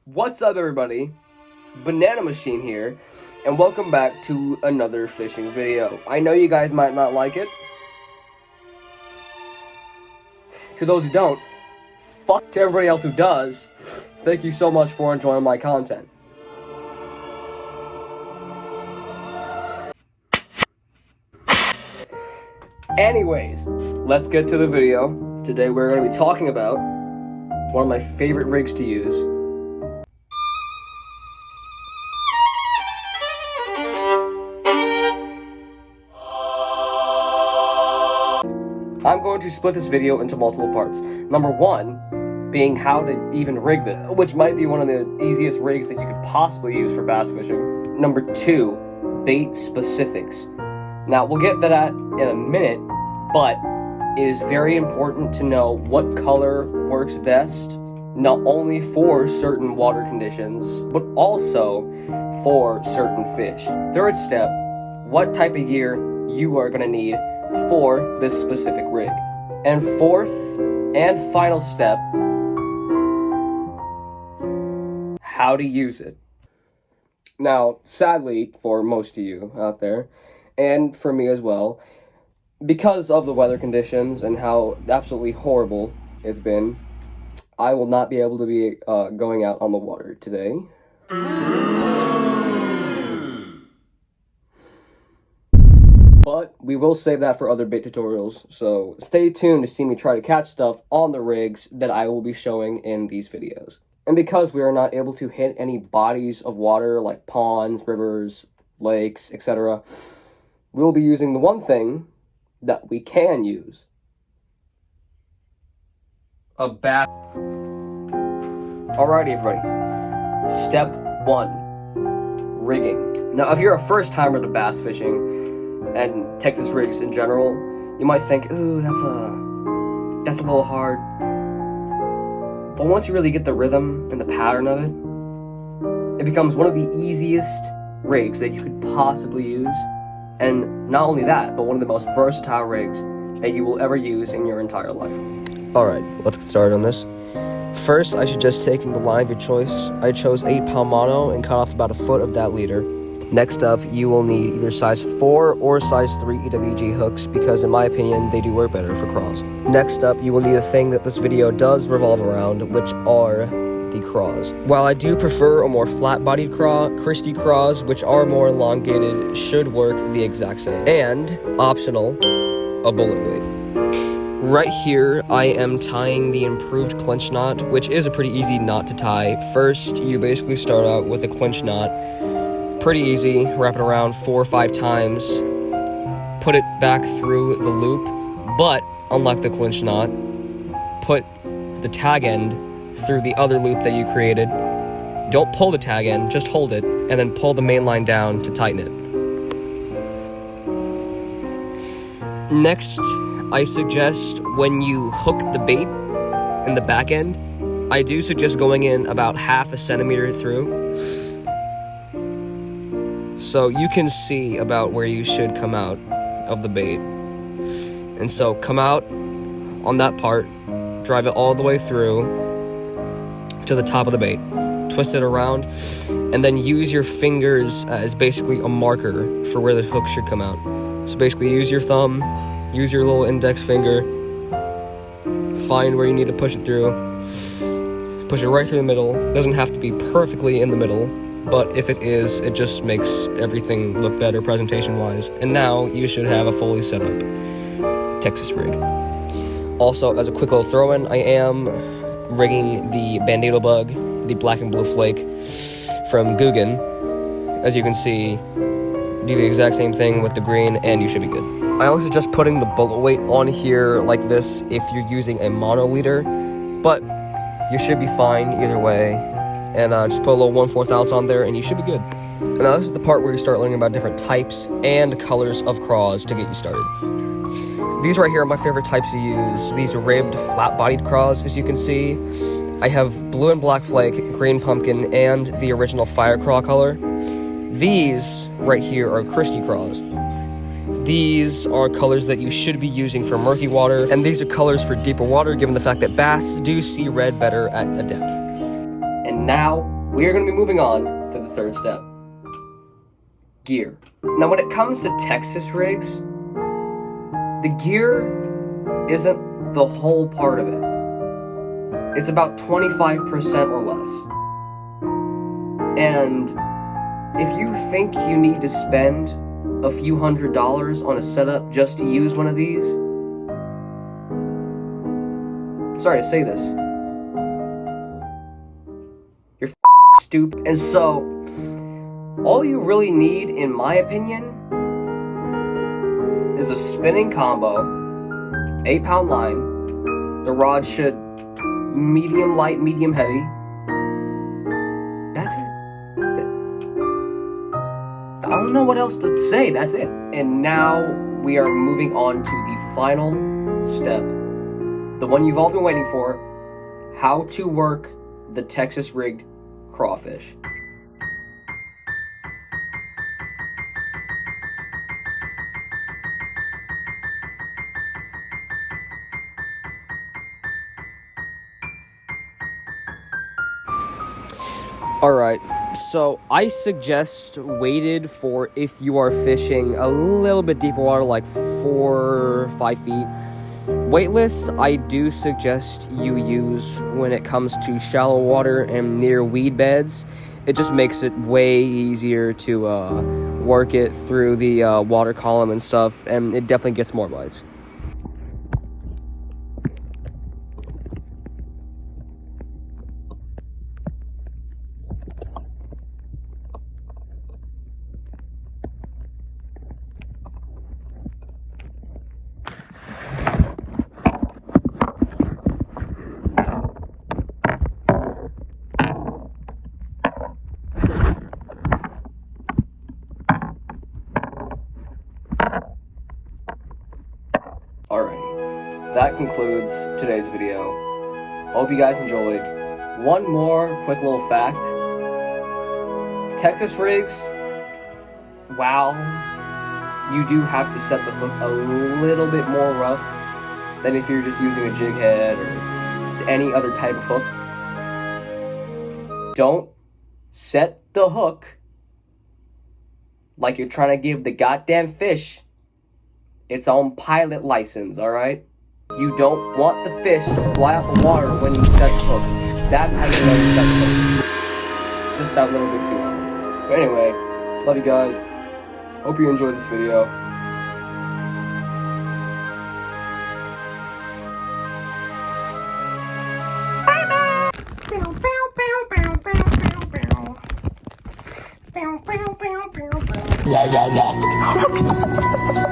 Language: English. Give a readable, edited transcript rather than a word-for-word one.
What's up, everybody? Banana Machine here, and welcome back to another fishing video. I know you guys might not like it. To those who don't, fuck to everybody else who does. Thank you so much for enjoying my content. Anyways, let's get to the video. Today we're going to be talking about one of my favorite rigs to use. I'm going to split this video into multiple parts. Number one being how to even rig this, which might be one of the easiest rigs that you could possibly use for bass fishing. Number two, bait specifics. Now, we'll get to that in a minute, but it is very important to know what color works best, not only for certain water conditions, but also for certain fish. Third step, what type of gear you are going to need for this specific rig. And fourth and final step, how to use it. Now, sadly, for most of you out there, and for me as well, because of the weather conditions and how absolutely horrible it's been, I will not be able to be going out on the water today. But we will save that for other bait tutorials, so stay tuned to see me try to catch stuff on the rigs that I will be showing in these videos. And because we are not able to hit any bodies of water like ponds, rivers, lakes, etc., we will be using the one thing that we can use. A bass. Alrighty, everybody. Step one, rigging. Now, if you're a first timer to bass fishing and Texas rigs in general, you might think, ooh, that's a little hard. But once you really get the rhythm and the pattern of it, it becomes one of the easiest rigs that you could possibly use. And not only that, but one of the most versatile rigs that you will ever use in your entire life. Alright, let's get started on this. First, I suggest taking the line of your choice. I chose 8-pound mono and cut off about a foot of that leader. Next up, you will need either size 4 or size 3 EWG hooks because in my opinion, they do work better for craws. Next up, you will need a thing that this video does revolve around, which are the craws. While I do prefer a more flat-bodied craw, Christie craws, which are more elongated, should work the exact same. And, optional, a bullet weight. Right here, I am tying the improved clinch knot, which is a pretty easy knot to tie. First, you basically start out with a clinch knot. Pretty easy, wrap it around 4 or 5 times, put it back through the loop, but unlike the clinch knot, put the tag end through the other loop that you created. Don't pull the tag end, just hold it, and then pull the main line down to tighten it. Next, I suggest when you hook the bait in the back end, I do suggest going in about 1/2 centimeter through, so you can see about where you should come out of the bait. And so come out on that part, drive it all the way through to the top of the bait, twist it around, and then use your fingers as basically a marker for where the hook should come out. So basically use your thumb, use your little index finger, find where you need to push it through, push it right through the middle. It doesn't have to be perfectly in the middle, but if it is, it just makes everything look better presentation-wise. And now you should have a fully set up Texas rig. Also, as a quick little throw-in, I am rigging the Bandito Bug, the black and blue flake from Googan. As you can see, do the exact same thing with the green, and you should be good. I also suggest putting the bullet weight on here like this if you're using a mono leader, but you should be fine either way. And just put a little 1/4 ounce on there and you should be good. Now this is the part where you start learning about different types and colors of craws to get you started. These right here are my favorite types to use. These ribbed, flat-bodied craws, as you can see. I have blue and black flake, green pumpkin, and the original fire craw color. These right here are Christie craws. These are colors that you should be using for murky water, and these are colors for deeper water given the fact that bass do see red better at a depth. And now, we are going to be moving on to the third step. Gear. Now when it comes to Texas rigs, the gear isn't the whole part of it. It's about 25% or less. And if you think you need to spend a few $100s on a setup just to use one of these, sorry to say this, you're stupid. And so, all you really need, in my opinion, is a spinning combo, 8-pound line. The rod should medium light, medium heavy. That's it. I don't know what else to say, that's it. And now we are moving on to the final step. The one you've all been waiting for. How to work the Texas rigged crawfish. Alright, so I suggest weighted for if you are fishing a little bit deeper water, like 4 or 5 feet. Weightless, I do suggest you use when it comes to shallow water and near weed beds. It just makes it way easier to work it through the water column and stuff, and it definitely gets more bites. Alrighty, that concludes today's video. Hope you guys enjoyed. One more quick little fact. Texas rigs, wow, you do have to set the hook a little bit more rough than if you're just using a jig head or any other type of hook. Don't set the hook like you're trying to give the goddamn fish its own pilot license, alright? You don't want the fish to fly out the water when you set the hook. That's how you know you set the hook. Just that little bit too hard. But anyway, love you guys. Hope you enjoyed this video. Yeah.